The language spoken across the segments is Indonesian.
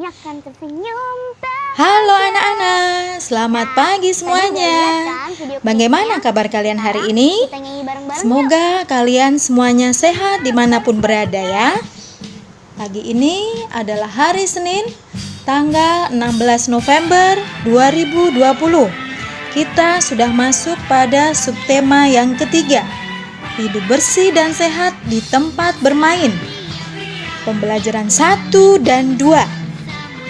banyak kan tersenyum. Halo anak-anak, selamat pagi semuanya. Bagaimana kabar kalian hari ini? Semoga kalian semuanya sehat dimanapun berada ya. Pagi ini adalah hari Senin, tanggal 16 November 2020. Kita sudah masuk pada subtema yang ketiga, hidup bersih dan sehat di tempat bermain. Pembelajaran 1 dan 2.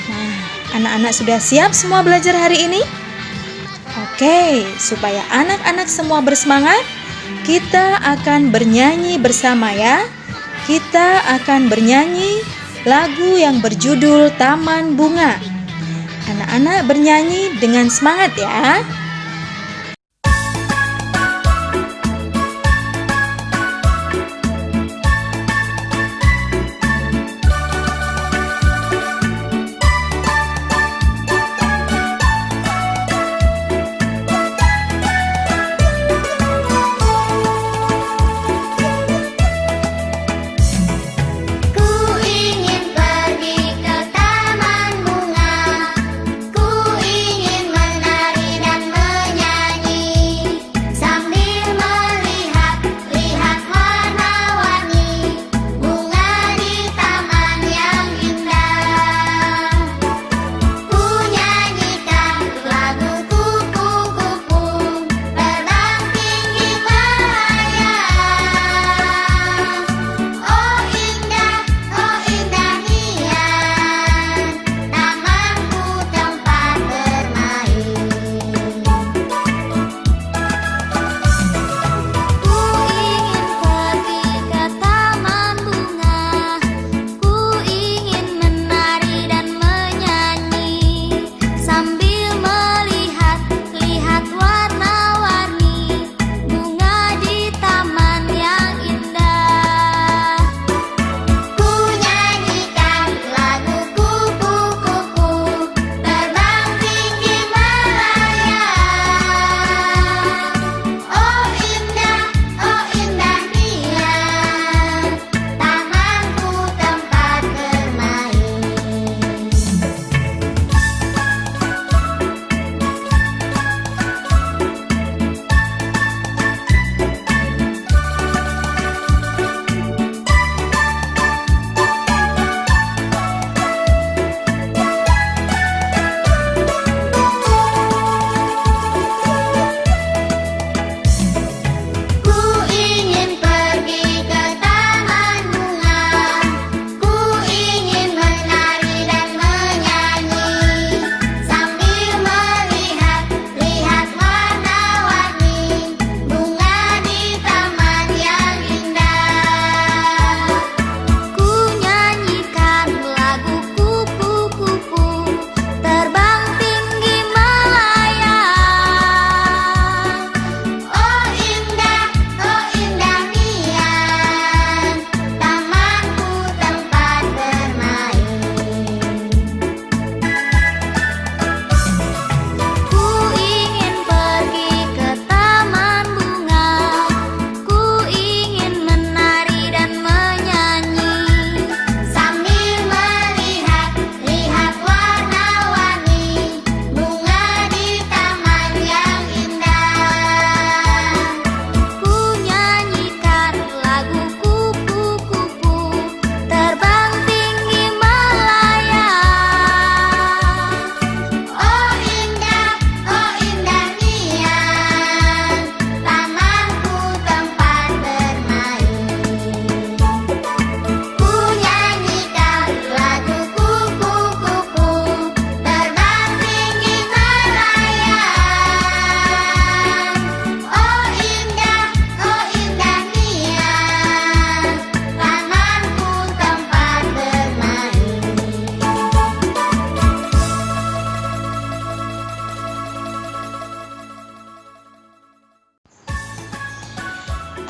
Nah, anak-anak sudah siap semua belajar hari ini? Oke, supaya anak-anak semua bersemangat, kita akan bernyanyi bersama ya. Kita akan bernyanyi lagu yang berjudul Taman Bunga. Anak-anak bernyanyi dengan semangat ya.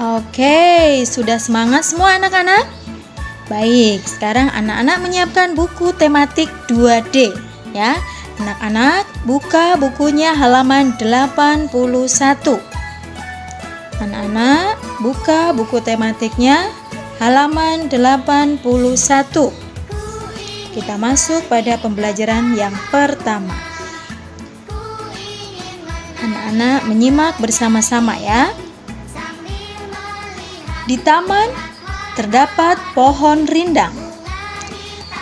Oke, sudah semangat semua anak-anak? Baik, sekarang anak-anak menyiapkan buku tematik 2D ya. Anak-anak buka bukunya halaman 81. Anak-anak buka buku tematiknya halaman 81. kita masuk pada pembelajaran yang pertama. Anak-anak menyimak bersama-sama ya. Di taman terdapat pohon rindang.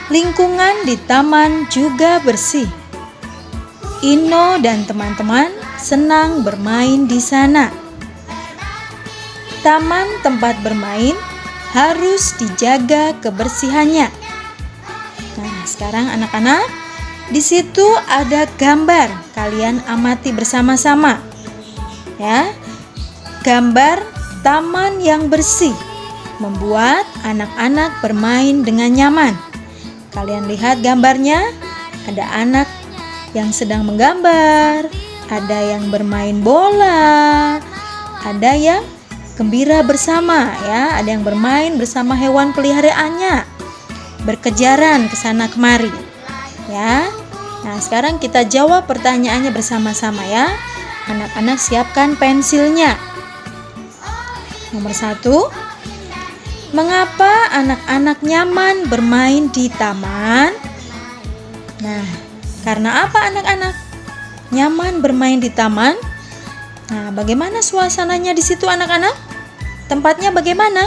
Lingkungan di taman juga bersih. Ino dan teman-teman senang bermain di sana. Taman tempat bermain harus dijaga kebersihannya. Nah, sekarang anak-anak, di situ ada gambar. Kalian amati bersama-sama. Ya. Gambar taman yang bersih membuat anak-anak bermain dengan nyaman. Kalian lihat gambarnya, ada anak yang sedang menggambar, ada yang bermain bola, ada yang gembira bersama ya, ada yang bermain bersama hewan peliharaannya, berkejaran ke sana kemari ya. Nah, sekarang kita jawab pertanyaannya bersama-sama ya. Anak-anak siapkan pensilnya. Nomor 1, mengapa anak-anak nyaman bermain di taman? Nah, karena apa anak-anak nyaman bermain di taman? Nah, bagaimana suasananya di situ anak-anak? Tempatnya bagaimana?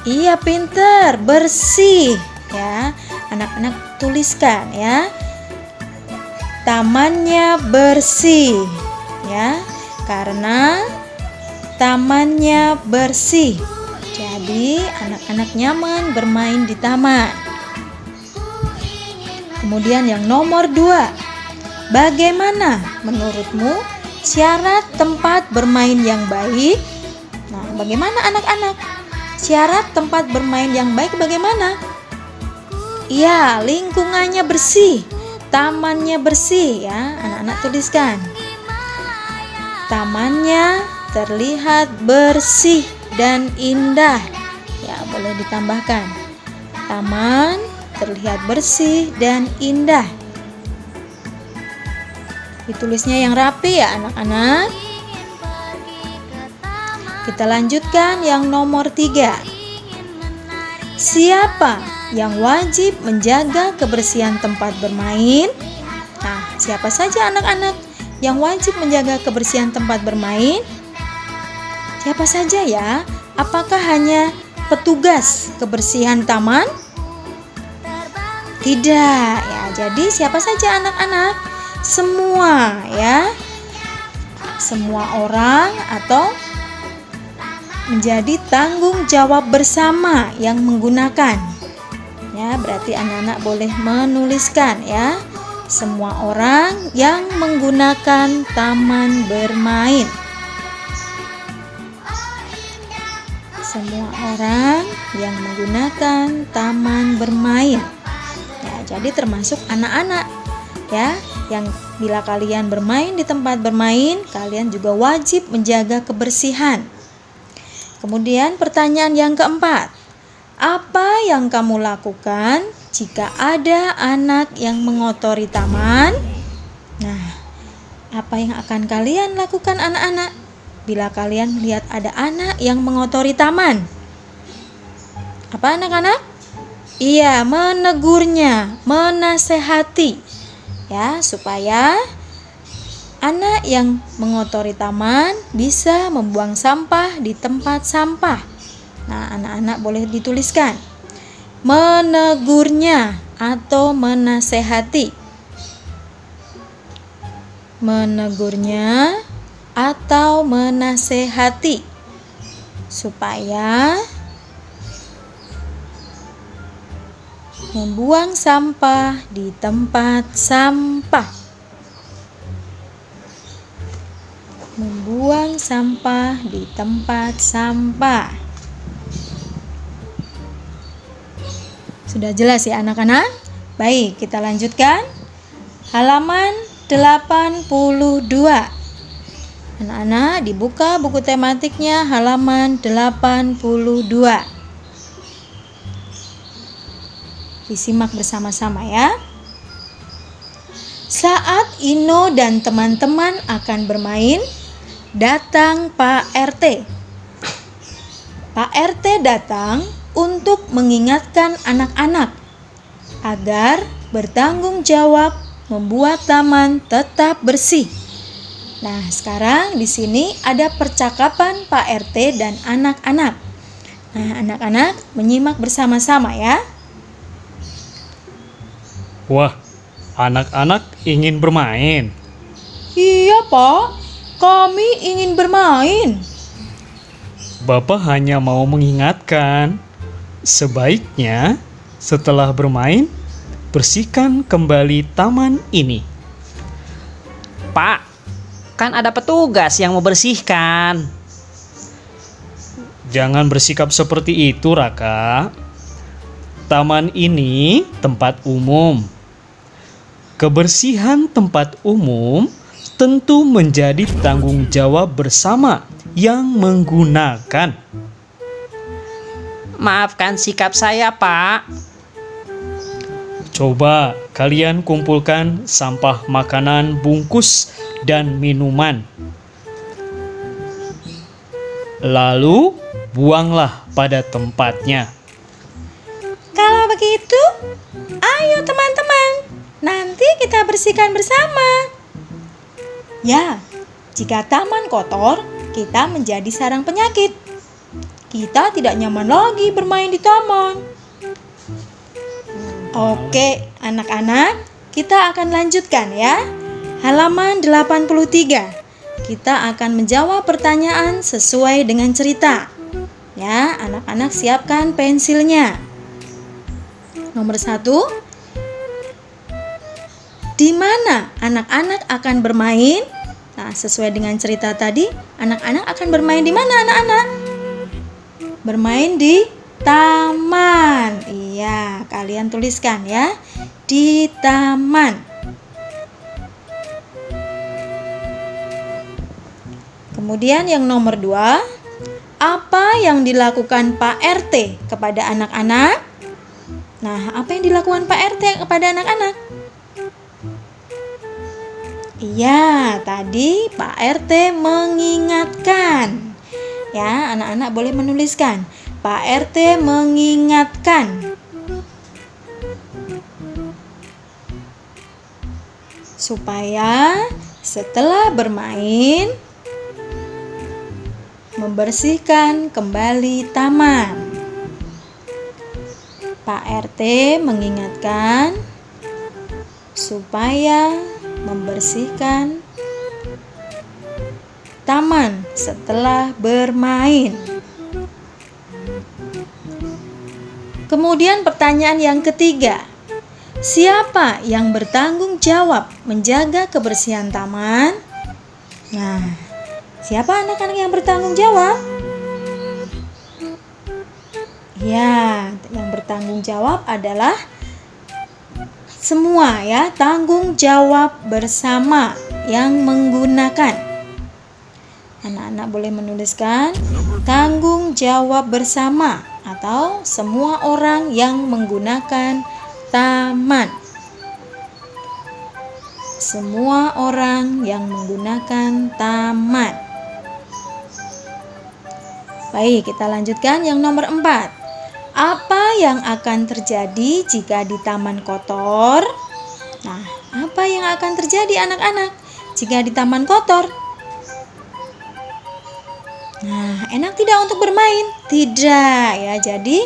Iya, pinter, bersih ya. Anak-anak tuliskan ya. Tamannya bersih ya. Karena tamannya bersih. Jadi anak-anak nyaman bermain di taman. Kemudian yang nomor 2, bagaimana menurutmu syarat tempat bermain yang baik? Nah, bagaimana anak-anak? Syarat tempat bermain yang baik bagaimana? Iya, lingkungannya bersih, tamannya bersih ya. Anak-anak tuliskan. Tamannya terlihat bersih dan indah. Ya, boleh ditambahkan. Taman terlihat bersih dan indah. Ditulisnya yang rapi ya anak-anak. Kita lanjutkan yang nomor 3. Siapa yang wajib menjaga kebersihan tempat bermain? Nah, siapa saja anak-anak yang wajib menjaga kebersihan tempat bermain? Siapa saja ya? Apakah hanya petugas kebersihan taman? Tidak ya. Jadi siapa saja anak-anak? Semua ya. Semua orang atau menjadi tanggung jawab bersama yang menggunakan. Ya, berarti anak-anak boleh menuliskan ya. Semua orang yang menggunakan taman bermain. Semua orang yang menggunakan taman bermain. Ya, jadi termasuk anak-anak ya, yang bila kalian bermain di tempat bermain, kalian juga wajib menjaga kebersihan. Kemudian pertanyaan yang keempat, apa yang kamu lakukan jika ada anak yang mengotori taman? Nah, apa yang akan kalian lakukan anak-anak bila kalian melihat ada anak yang mengotori taman? Apa anak-anak? Iya, menegurnya, menasehati ya, supaya anak yang mengotori taman bisa membuang sampah di tempat sampah. Nah, anak-anak boleh dituliskan menegurnya atau menasehati. Menegurnya atau menasehati supaya membuang sampah di tempat sampah. Membuang sampah di tempat sampah. Sudah jelas ya anak-anak? Baik, kita lanjutkan. Halaman 82. Anak-anak dibuka buku tematiknya halaman 82. Disimak bersama-sama ya. Saat Ino dan teman-teman akan bermain, datang Pak RT. Pak RT datang untuk mengingatkan anak-anak agar bertanggung jawab membuat taman tetap bersih. Nah, sekarang di sini ada percakapan Pak RT dan anak-anak. Nah, anak-anak menyimak bersama-sama ya. Wah, anak-anak ingin bermain. Iya, Pak. Kami ingin bermain. Bapak hanya mau mengingatkan, sebaiknya setelah bermain, bersihkan kembali taman ini. Pak, kan ada petugas yang mau bersihkan. Jangan bersikap seperti itu, Raka. Taman ini tempat umum. Kebersihan tempat umum tentu menjadi tanggung jawab bersama yang menggunakan. Maafkan sikap saya, Pak. Coba kalian kumpulkan sampah makanan, bungkus, dan minuman. Lalu buanglah pada tempatnya. Kalau begitu, ayo teman-teman. Nanti kita bersihkan bersama. Ya, jika taman kotor, kita menjadi sarang penyakit. Kita tidak nyaman lagi bermain di taman. Oke, anak-anak, kita akan lanjutkan ya. Halaman 83. Kita akan menjawab pertanyaan sesuai dengan cerita. Ya, anak-anak siapkan pensilnya. Nomor 1. Di mana anak-anak akan bermain? Nah, sesuai dengan cerita tadi, anak-anak akan bermain di mana anak-anak? Bermain di taman. Iya, kalian tuliskan ya. Di taman. Kemudian yang nomor 2, apa yang dilakukan Pak RT kepada anak-anak? Nah, apa yang dilakukan Pak RT kepada anak-anak? Iya, tadi Pak RT mengingatkan. Ya, anak-anak boleh menuliskan. Pak RT mengingatkan. Supaya setelah bermain, membersihkan kembali taman. Pak RT mengingatkan supaya membersihkan taman setelah bermain. Kemudian pertanyaan yang ketiga, siapa yang bertanggung jawab menjaga kebersihan taman? Nah, siapa anak-anak yang bertanggung jawab? Ya, yang bertanggung jawab adalah semua ya, tanggung jawab bersama yang menggunakan. Anak-anak boleh menuliskan tanggung jawab bersama atau semua orang yang menggunakan taman. Semua orang yang menggunakan taman. Baik, kita lanjutkan yang nomor 4. Apa yang akan terjadi jika di taman kotor? Nah, apa yang akan terjadi anak-anak jika di taman kotor? Nah, enak tidak untuk bermain? Tidak ya, jadi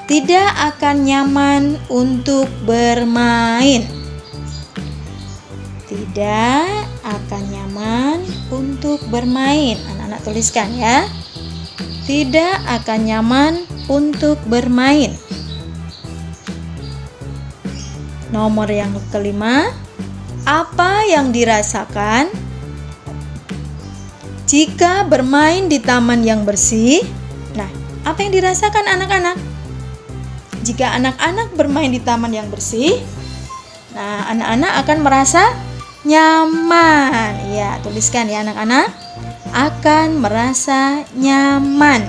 tidak akan nyaman untuk bermain. Tidak akan nyaman untuk bermain. Anak-anak tuliskan ya. Tidak akan nyaman untuk bermain. Nomor yang kelima, apa yang dirasakan jika bermain di taman yang bersih? Nah, apa yang dirasakan anak-anak? Jika anak-anak bermain di taman yang bersih, nah anak-anak akan merasa nyaman. Ya, tuliskan ya anak-anak. Akan merasa nyaman.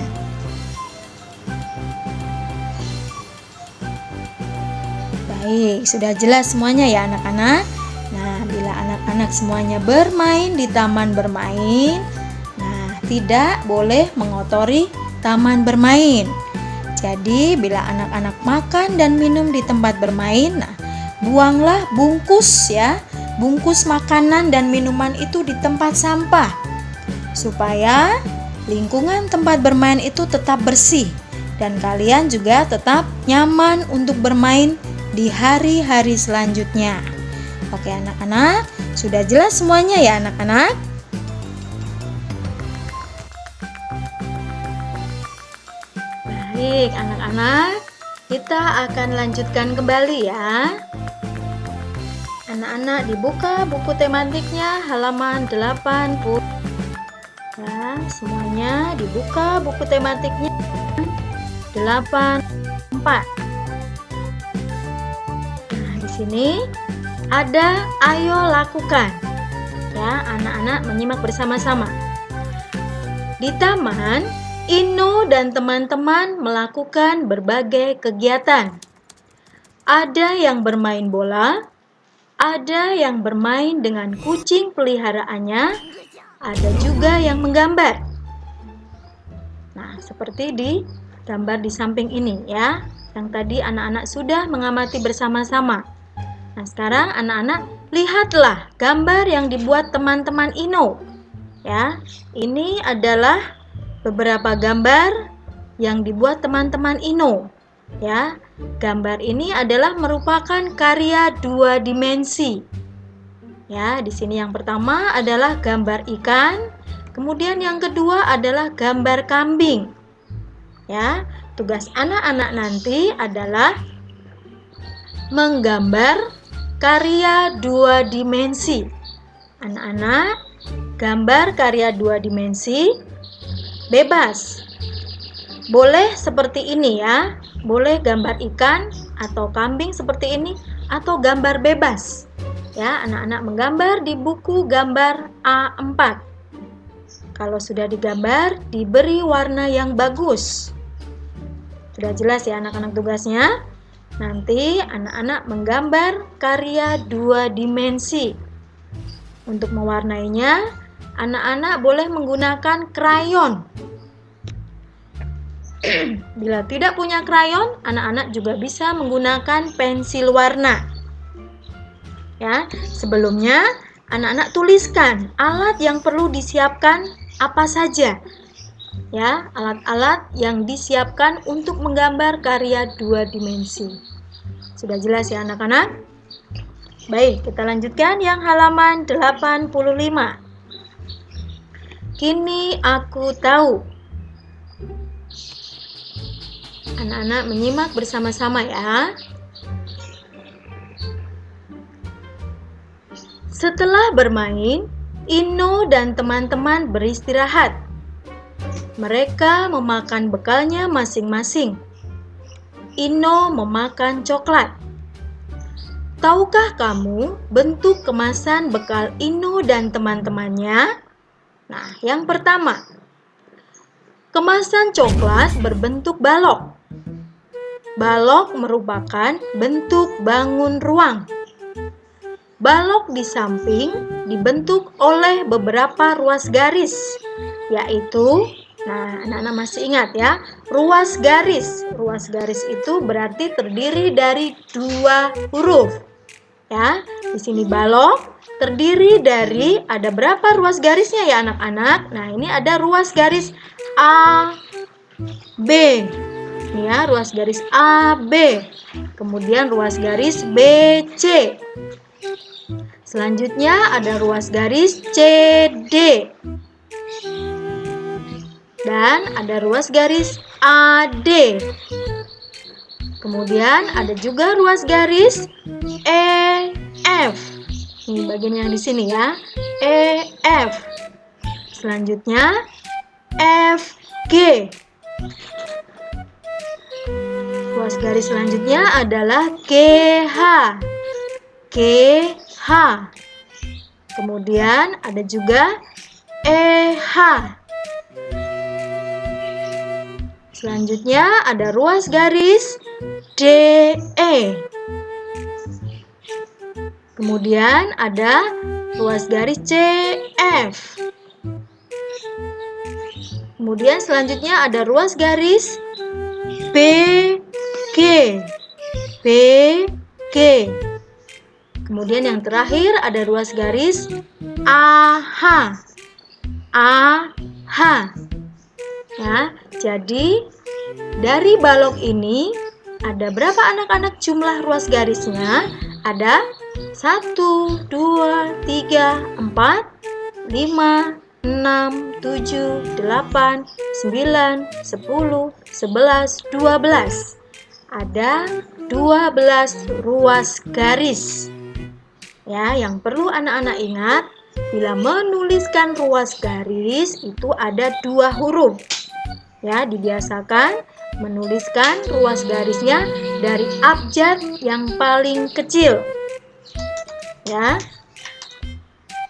Baik, sudah jelas semuanya ya anak-anak. Nah, bila anak-anak semuanya bermain di taman bermain, nah tidak boleh mengotori taman bermain. Jadi bila anak-anak makan dan minum di tempat bermain, nah buanglah bungkus ya, bungkus makanan dan minuman itu di tempat sampah supaya lingkungan tempat bermain itu tetap bersih dan kalian juga tetap nyaman untuk bermain di hari-hari selanjutnya. Oke anak-anak, sudah jelas semuanya ya anak-anak? Baik anak-anak, kita akan lanjutkan kembali ya. Anak-anak dibuka buku tematiknya halaman 80. Ya, semuanya dibuka buku tematiknya 84. Nah, di sini ada ayo lakukan. Ya, anak-anak menyimak bersama-sama. Di taman, Ino dan teman-teman melakukan berbagai kegiatan. Ada yang bermain bola, ada yang bermain dengan kucing peliharaannya, ada juga yang menggambar. Nah, seperti di gambar di samping ini ya, yang tadi anak-anak sudah mengamati bersama-sama. Nah, sekarang anak-anak lihatlah gambar yang dibuat teman-teman Ino. Ya, ini adalah beberapa gambar yang dibuat teman-teman Ino. Ya, gambar ini adalah merupakan karya 2 dimensi. Ya, di sini yang pertama adalah gambar ikan, kemudian yang kedua adalah gambar kambing. Ya, tugas anak-anak nanti adalah menggambar karya 2 dimensi. Anak-anak, gambar karya 2 dimensi bebas. Boleh seperti ini ya, boleh gambar ikan atau kambing seperti ini atau gambar bebas. Ya, anak-anak menggambar di buku gambar A4. Kalau sudah digambar, diberi warna yang bagus. Sudah jelas ya anak-anak tugasnya? Nanti anak-anak menggambar karya 2 dimensi. Untuk mewarnainya, anak-anak boleh menggunakan krayon. Bila tidak punya krayon, anak-anak juga bisa menggunakan pensil warna. Ya, sebelumnya anak-anak tuliskan alat yang perlu disiapkan apa saja. Ya, alat-alat yang disiapkan untuk menggambar karya 2 dimensi. Sudah jelas ya anak-anak? Baik, kita lanjutkan yang halaman 85. Kini aku tahu. Anak-anak menyimak bersama-sama ya. Setelah bermain, Ino dan teman-teman beristirahat. Mereka memakan bekalnya masing-masing. Ino memakan coklat. Tahukah kamu bentuk kemasan bekal Ino dan teman-temannya? Nah, yang pertama, kemasan coklat berbentuk balok. Balok merupakan bentuk bangun ruang. Balok di samping dibentuk oleh beberapa ruas garis, yaitu, nah anak-anak masih ingat ya, ruas garis. Ruas garis itu berarti terdiri dari 2 huruf. Ya, di sini balok terdiri dari, ada berapa ruas garisnya ya anak-anak? Nah, ini ada ruas garis A, B. Ini ya, ruas garis A, B. Kemudian ruas garis B, C. Selanjutnya ada ruas garis C, D. Dan ada ruas garis A, D. Kemudian ada juga ruas garis E, F. Ini bagian yang di sini ya. E, F. Selanjutnya F, G. Ruas garis selanjutnya adalah G, H. G, H. Kemudian ada juga E, H. Selanjutnya ada ruas garis D, E. Kemudian ada ruas garis C, F. Kemudian selanjutnya ada ruas garis P, G, P, G. Kemudian yang terakhir ada ruas garis AH, AH. Ya, jadi dari balok ini ada berapa anak-anak jumlah ruas garisnya? Ada 1, 2, 3, 4, 5, 6, 7, 8, 9, 10, 11, 12. Ada 12 ruas garis. Ya, yang perlu anak-anak ingat, bila menuliskan ruas garis itu ada 2 huruf. Ya, dibiasakan menuliskan ruas garisnya dari abjad yang paling kecil. Ya.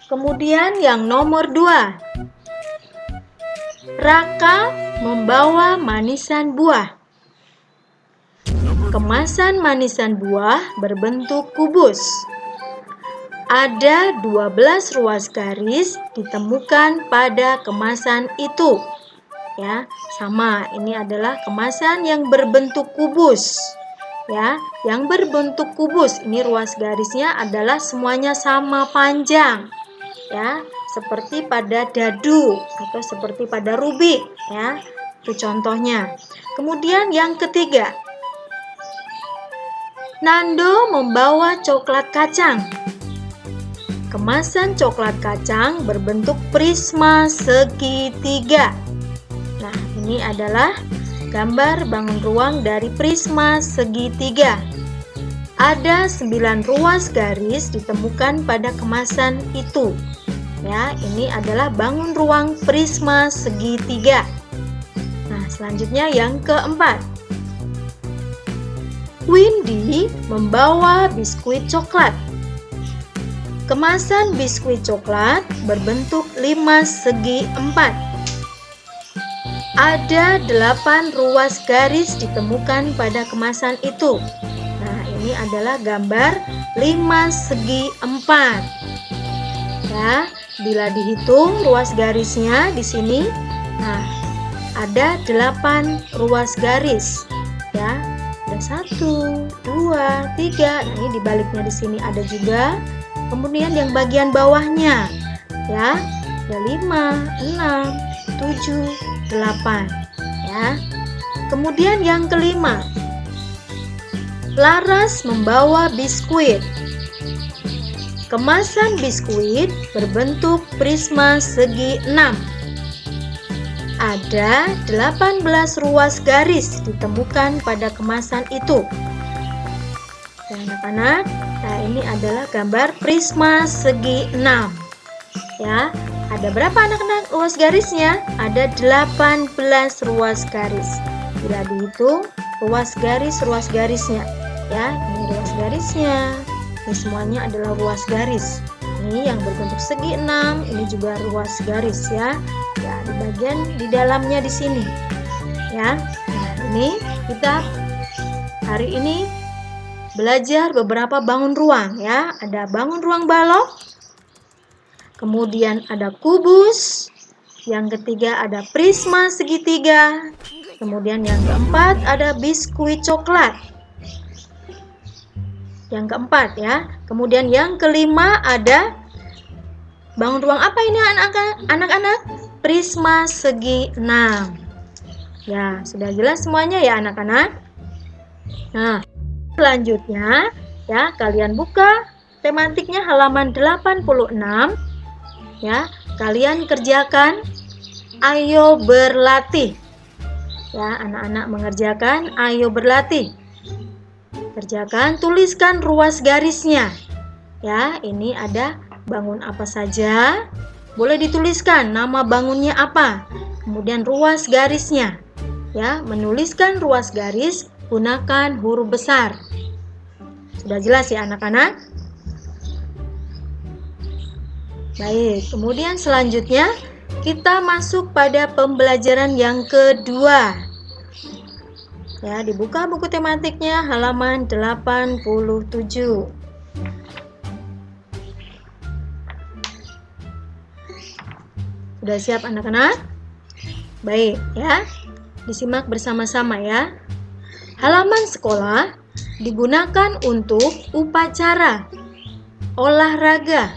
Kemudian yang nomor 2. Raka membawa manisan buah. Kemasan manisan buah berbentuk kubus. Ada 12 ruas garis ditemukan pada kemasan itu. Ya, sama, ini adalah kemasan yang berbentuk kubus. Ya, yang berbentuk kubus, ini ruas garisnya adalah semuanya sama panjang. Ya, seperti pada dadu atau seperti pada rubik, ya. Itu contohnya. Kemudian yang ketiga. Nando membawa coklat kacang. Kemasan coklat kacang berbentuk prisma segitiga. Nah, ini adalah gambar bangun ruang dari prisma segitiga. Ada 9 ruas garis ditemukan pada kemasan itu. Ya, ini adalah bangun ruang prisma segitiga. Nah, selanjutnya yang keempat. Windy membawa biskuit coklat. Kemasan biskuit coklat berbentuk 5 segi 4. Ada 8 ruas garis ditemukan pada kemasan itu. Nah, ini adalah gambar 5 segi 4. Ya, bila dihitung ruas garisnya di sini, nah, ada 8 ruas garis. Ya, ada 1, 2, 3. Nah, ini dibaliknya di sini ada juga. Kemudian yang bagian bawahnya, ya, ada 5, 6, 7, 8. Ya. Kemudian yang kelima. Laras membawa biskuit. Kemasan biskuit berbentuk prisma segi 6. Ada 18 ruas garis ditemukan pada kemasan itu. Ya, anak-anak, nah ini adalah gambar prisma segi 6. Ya, ada berapa anak-anak ruas garisnya? Ada 18 ruas garis. Bila dihitung ruas garisnya, ya, ini ruas garisnya. Ini semuanya adalah ruas garis. Ini yang berbentuk segi 6, ini juga ruas garis, ya. Ya, di bagian di dalamnya di sini. Ya. Nah, ini kita hari ini belajar beberapa bangun ruang, ya. Ada bangun ruang balok. Kemudian ada kubus. Yang ketiga ada prisma segitiga. Kemudian yang keempat ada biskuit coklat. Yang keempat, ya. Kemudian yang kelima ada bangun ruang apa ini anak-anak? Prisma segi 6. Ya, sudah jelas semuanya ya anak-anak? Nah, selanjutnya ya kalian buka tematiknya halaman 86. Ya, kalian kerjakan ayo berlatih. Ya, anak-anak mengerjakan ayo berlatih. Kerjakan, tuliskan ruas garisnya. Ya, ini ada bangun apa saja. Boleh dituliskan nama bangunnya apa. Kemudian ruas garisnya. Ya, menuliskan ruas garis gunakan huruf besar. Sudah jelas ya anak-anak? Baik, kemudian selanjutnya kita masuk pada pembelajaran yang kedua. Ya, dibuka buku tematiknya halaman 87. Sudah siap anak-anak? Baik, ya. Disimak bersama-sama ya. Halaman sekolah digunakan untuk upacara, olahraga,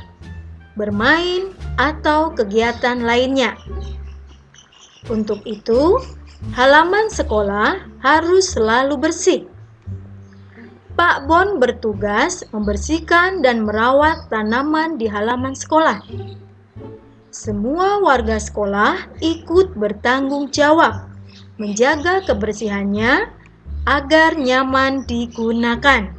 bermain, atau kegiatan lainnya. Untuk itu, halaman sekolah harus selalu bersih. Pak Bon bertugas membersihkan dan merawat tanaman di halaman sekolah. Semua warga sekolah ikut bertanggung jawab menjaga kebersihannya agar nyaman digunakan.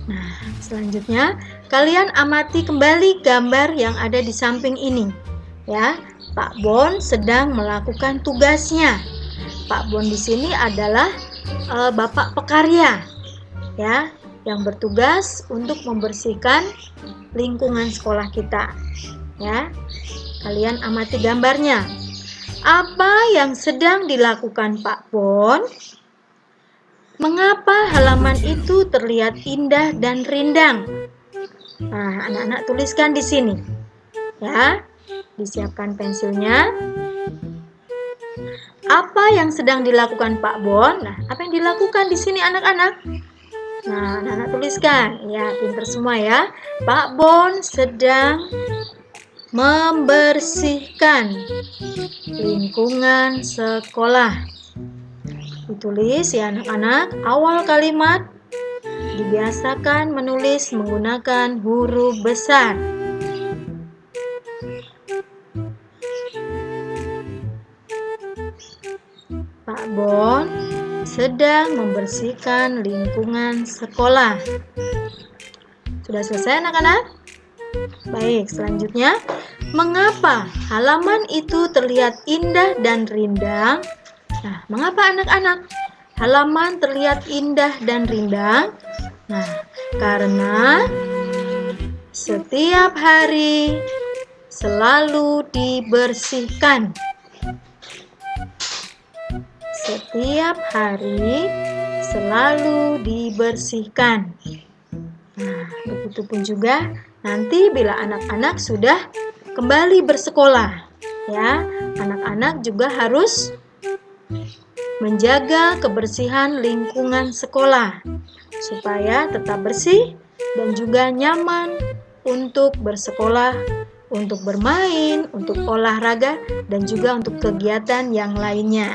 Nah, selanjutnya kalian amati kembali gambar yang ada di samping ini. Ya, Pak Bon sedang melakukan tugasnya. Pak Bon di sini adalah Bapak pekarya, ya, yang bertugas untuk membersihkan lingkungan sekolah kita. Ya, kalian amati gambarnya. Apa yang sedang dilakukan Pak Bon? Mengapa halaman itu terlihat indah dan rindang? Nah, anak-anak tuliskan di sini. Ya, disiapkan pensilnya. Apa yang sedang dilakukan Pak Bon? Nah, apa yang dilakukan di sini anak-anak? Nah, anak-anak tuliskan. Ya, pintar semua ya. Pak Bon sedang membersihkan lingkungan sekolah. Ditulis ya anak-anak, awal kalimat dibiasakan menulis menggunakan huruf besar. Pak Bon sedang membersihkan lingkungan sekolah. Sudah selesai anak-anak? Baik, selanjutnya, mengapa halaman itu terlihat indah dan rindang? Nah, mengapa anak-anak halaman terlihat indah dan rindang? Nah, karena setiap hari selalu dibersihkan. Setiap hari selalu dibersihkan. Nah, begitupun juga nanti bila anak-anak sudah kembali bersekolah, ya, anak-anak juga harus menjaga kebersihan lingkungan sekolah supaya tetap bersih dan juga nyaman untuk bersekolah, untuk bermain, untuk olahraga, dan juga untuk kegiatan yang lainnya.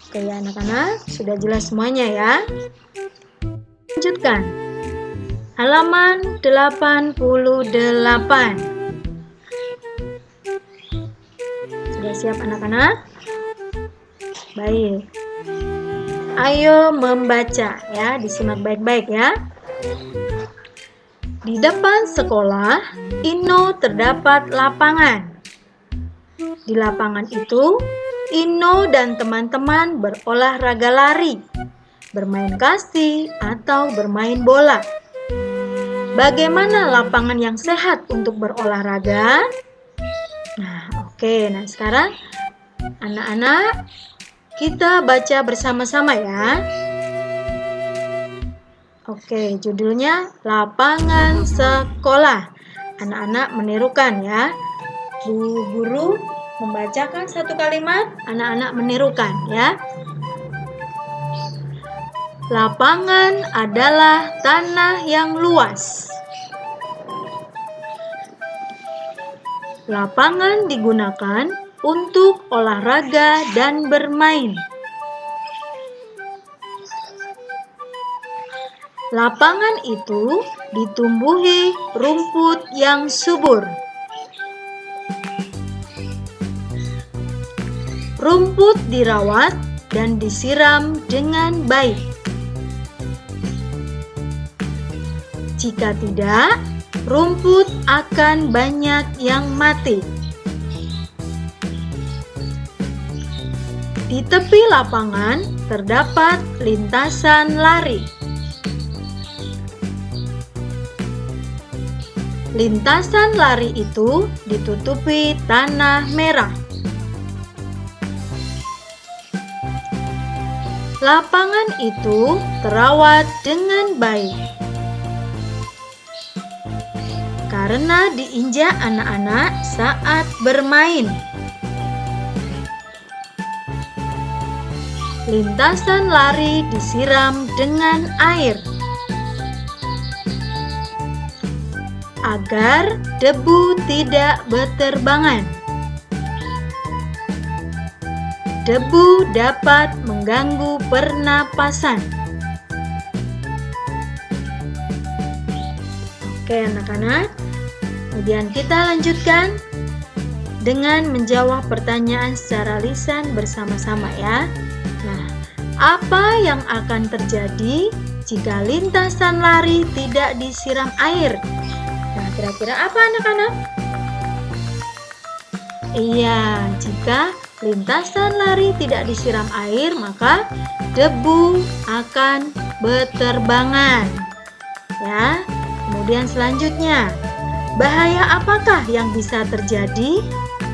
Oke ya anak-anak, sudah jelas semuanya ya. Lanjutkan. Halaman 88. Sudah siap anak-anak? Baik. Ayo membaca ya, disimak baik-baik ya. Di depan sekolah, Ino terdapat lapangan. Di lapangan itu, Ino dan teman-teman berolahraga lari, bermain kasti, atau bermain bola. Bagaimana lapangan yang sehat untuk berolahraga? Nah, oke. Nah, sekarang anak-anak kita baca bersama-sama ya. Oke, judulnya Lapangan Sekolah. Anak-anak menirukan ya. Bu guru membacakan satu kalimat, anak-anak menirukan ya. Lapangan adalah tanah yang luas. Lapangan digunakan untuk olahraga dan bermain. Lapangan itu ditumbuhi rumput yang subur. Rumput dirawat dan disiram dengan baik. Jika tidak, rumput akan banyak yang mati. Di tepi lapangan terdapat lintasan lari. Lintasan lari itu ditutupi tanah merah. Lapangan itu terawat dengan baik karena diinjak anak-anak saat bermain. lintasan lari disiram dengan air agar debu tidak berterbangan. Debu dapat mengganggu pernapasan. Oke anak-anak, kemudian kita lanjutkan dengan menjawab pertanyaan secara lisan bersama-sama ya. Nah, apa yang akan terjadi jika lintasan lari tidak disiram air? Nah, kira-kira apa anak-anak? Iya, jika lintasan lari tidak disiram air, maka debu akan berterbangan. Ya, kemudian selanjutnya, bahaya apakah yang bisa terjadi?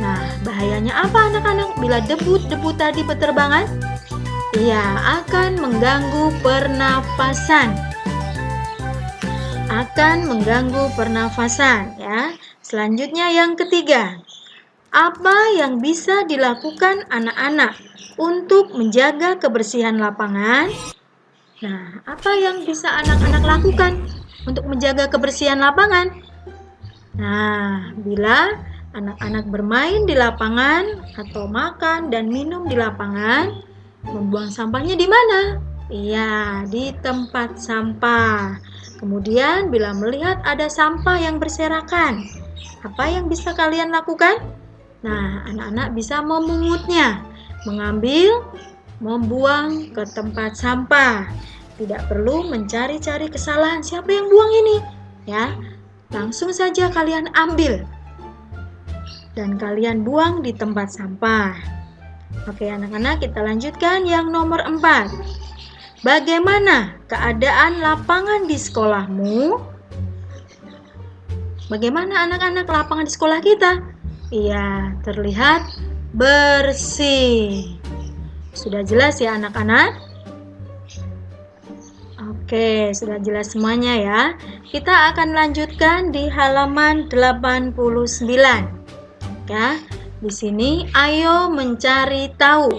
Nah, bahayanya apa anak-anak bila debu-debu tadi berterbangan? Iya, akan mengganggu pernafasan. Akan mengganggu pernafasan ya. Selanjutnya yang ketiga, apa yang bisa dilakukan anak-anak untuk menjaga kebersihan lapangan? Nah, apa yang bisa anak-anak lakukan untuk menjaga kebersihan lapangan? Nah, bila anak-anak bermain di lapangan atau makan dan minum di lapangan, membuang sampahnya di mana? Iya, di tempat sampah. Kemudian bila melihat ada sampah yang berserakan, apa yang bisa kalian lakukan? Nah, anak-anak bisa memungutnya, mengambil, membuang ke tempat sampah. Tidak perlu mencari-cari kesalahan siapa yang buang ini, ya. Langsung saja kalian ambil dan kalian buang di tempat sampah. Oke, anak-anak, kita lanjutkan yang nomor 4. Bagaimana keadaan lapangan di sekolahmu? Bagaimana anak-anak lapangan di sekolah kita? Iya, terlihat bersih. Sudah jelas ya anak-anak? Oke, sudah jelas semuanya ya. Kita akan lanjutkan di halaman 89. Ya, di sini ayo mencari tahu.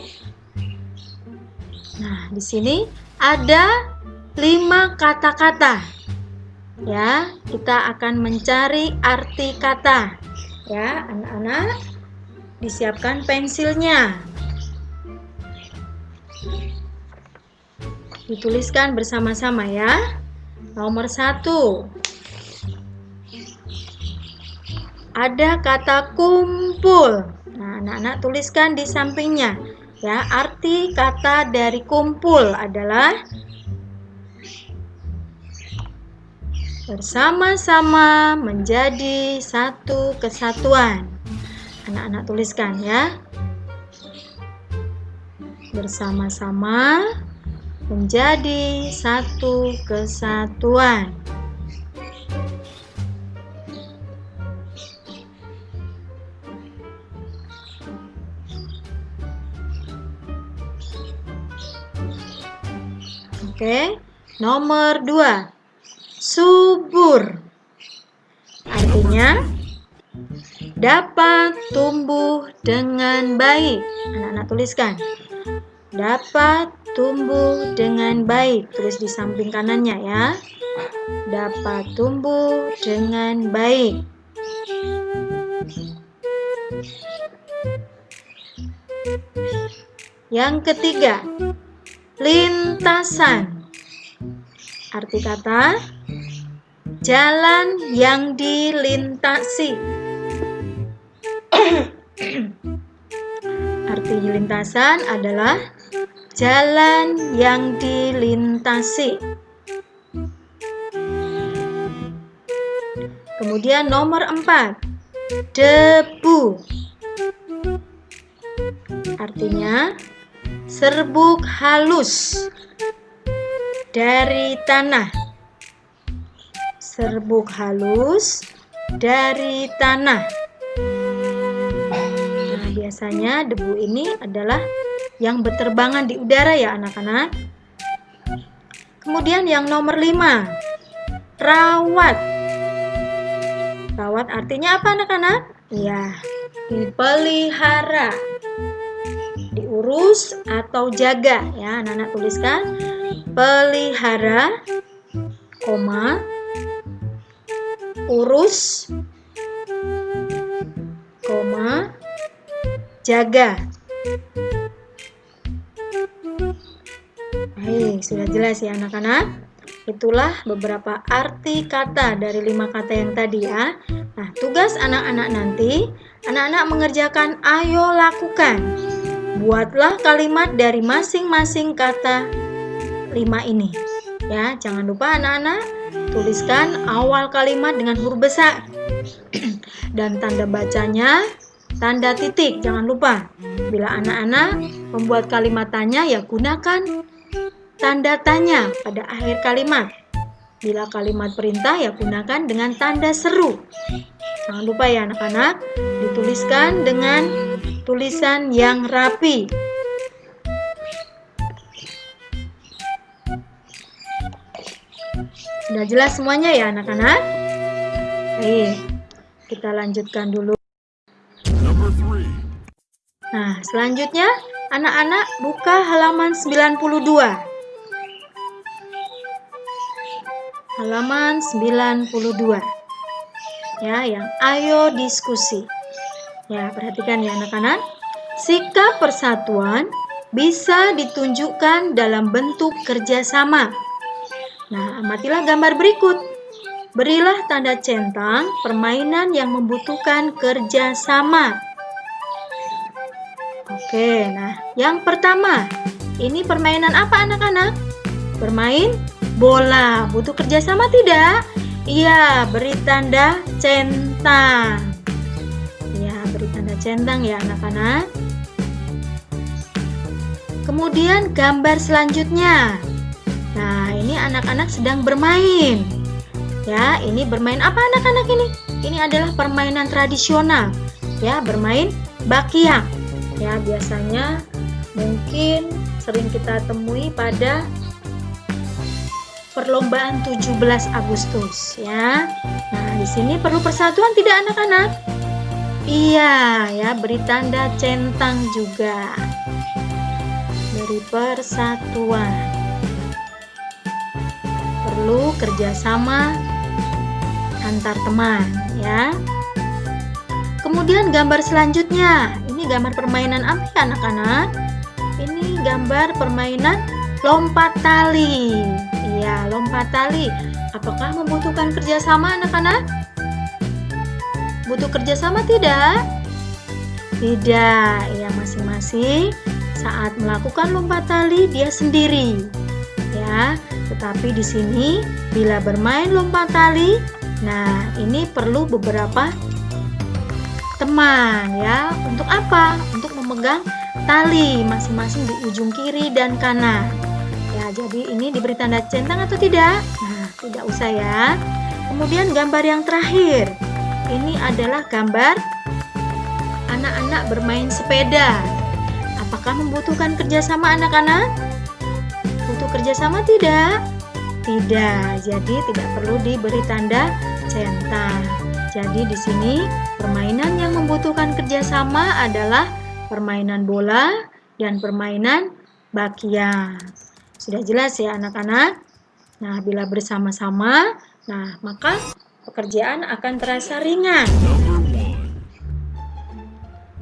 Nah, di sini ada 5 kata-kata. Ya, kita akan mencari arti kata. Ya, anak-anak, disiapkan pensilnya. Dituliskan bersama-sama ya. Nomor 1. Ada kata kumpul. Nah, anak-anak tuliskan di sampingnya. Ya, arti kata dari kumpul adalah bersama-sama menjadi satu kesatuan. Anak-anak tuliskan ya. Bersama-sama menjadi satu kesatuan. Oke, nomor 2. Subur. Artinya dapat tumbuh dengan baik. Anak-anak tuliskan. Dapat tumbuh dengan baik. Tulis di samping kanannya ya. Dapat tumbuh dengan baik. Yang ketiga, lintasan. Arti kata jalan yang dilintasi. Arti lintasan adalah jalan yang dilintasi. Kemudian nomor 4, debu. Artinya serbuk halus dari tanah. Serbuk halus dari tanah. Nah, biasanya debu ini adalah yang berterbangan di udara ya anak-anak. Kemudian yang nomor 5, rawat. Rawat artinya apa anak-anak? Ya, dipelihara. urus atau jaga ya. Anak-anak tuliskan pelihara, koma, urus, koma, jaga. Baik, sudah jelas ya anak-anak. Itulah beberapa arti kata dari 5 kata yang tadi ya. Nah, tugas anak-anak nanti, anak-anak mengerjakan ayo lakukan. Buatlah kalimat dari masing-masing kata 5 ini. Ya, jangan lupa anak-anak tuliskan awal kalimat dengan huruf besar. Dan tanda bacanya tanda titik, jangan lupa. Bila anak-anak membuat kalimat tanya, ya gunakan tanda tanya pada akhir kalimat. Bila kalimat perintah, ya gunakan dengan tanda seru. Jangan lupa ya anak-anak, dituliskan dengan tulisan yang rapi. Sudah jelas semuanya ya anak-anak? Baik, kita lanjutkan dulu. Nah, selanjutnya anak-anak buka halaman 92. Halaman 92. Ya, yang ayo diskusi. Ya, perhatikan ya anak-anak. Sikap persatuan bisa ditunjukkan dalam bentuk kerjasama. Nah, amatilah gambar berikut. Berilah tanda centang permainan yang membutuhkan kerjasama. Oke, nah yang pertama, ini permainan apa anak-anak? Bermain bola. Butuh kerjasama tidak? Iya, beri tanda centang. Ya, beri tanda centang ya anak-anak. Kemudian gambar selanjutnya. Nah, ini anak-anak sedang bermain. Ya, ini bermain apa anak-anak ini? Ini adalah permainan tradisional. Ya, bermain bakyak. Ya, biasanya mungkin sering kita temui pada perlombaan 17 Agustus ya. Nah, di sini perlu persatuan tidak anak-anak? Iya, ya, beri tanda centang juga. Beri persatuan. Perlu kerjasama antar teman ya. Kemudian gambar selanjutnya. Ini gambar permainan apa ya anak-anak? Ini gambar permainan lompat tali. Iya, lompat tali. Apakah membutuhkan kerjasama anak-anak? Butuh kerjasama tidak? Tidak. Ya, masing-masing saat melakukan lompat tali dia sendiri. Ya, tetapi di sini bila bermain lompat tali, nah ini perlu beberapa teman ya. Untuk apa? Untuk memegang tali masing-masing di ujung kiri dan kanan. Ya, jadi ini diberi tanda centang atau tidak? Nah, tidak usah ya. Kemudian gambar yang terakhir. Ini adalah gambar anak-anak bermain sepeda. Apakah membutuhkan kerjasama anak-anak? Butuh kerjasama tidak? Tidak. Jadi tidak perlu diberi tanda centang. Jadi di sini permainan yang membutuhkan kerjasama adalah permainan bola dan permainan bakyak. Sudah jelas ya anak-anak? Nah, bila bersama-sama, nah maka pekerjaan akan terasa ringan.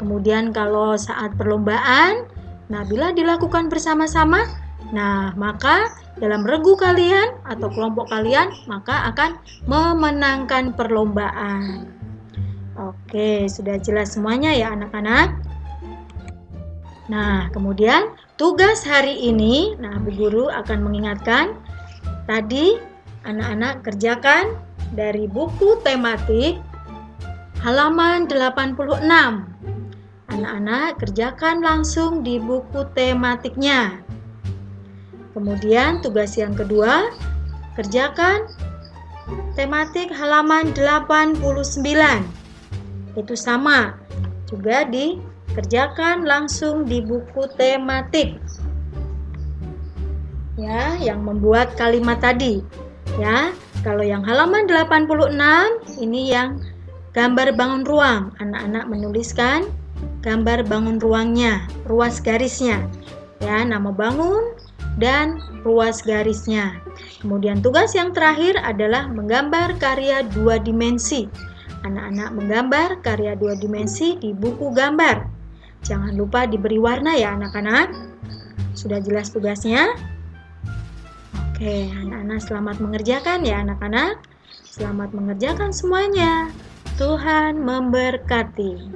Kemudian kalau saat perlombaan, nah bila dilakukan bersama-sama, nah maka dalam regu kalian atau kelompok kalian maka akan memenangkan perlombaan. Oke, sudah jelas semuanya ya anak-anak? Nah, kemudian tugas hari ini, nah Bu Guru akan mengingatkan tadi anak-anak kerjakan dari buku tematik halaman 86. Anak-anak kerjakan langsung di buku tematiknya. Kemudian tugas yang kedua, kerjakan tematik halaman 89. Itu sama, juga dikerjakan langsung di buku tematik. Ya, yang membuat kalimat tadi. Ya, kalau yang halaman 86 ini yang gambar bangun ruang. Anak-anak menuliskan gambar bangun ruangnya, ruas garisnya. Ya, nama bangun dan ruas garisnya. Kemudian tugas yang terakhir adalah menggambar karya 2 dimensi. Anak-anak menggambar karya 2 dimensi di buku gambar. Jangan lupa diberi warna ya anak-anak. Sudah jelas tugasnya? Oke, anak-anak selamat mengerjakan ya anak-anak. Selamat mengerjakan semuanya. Tuhan memberkati.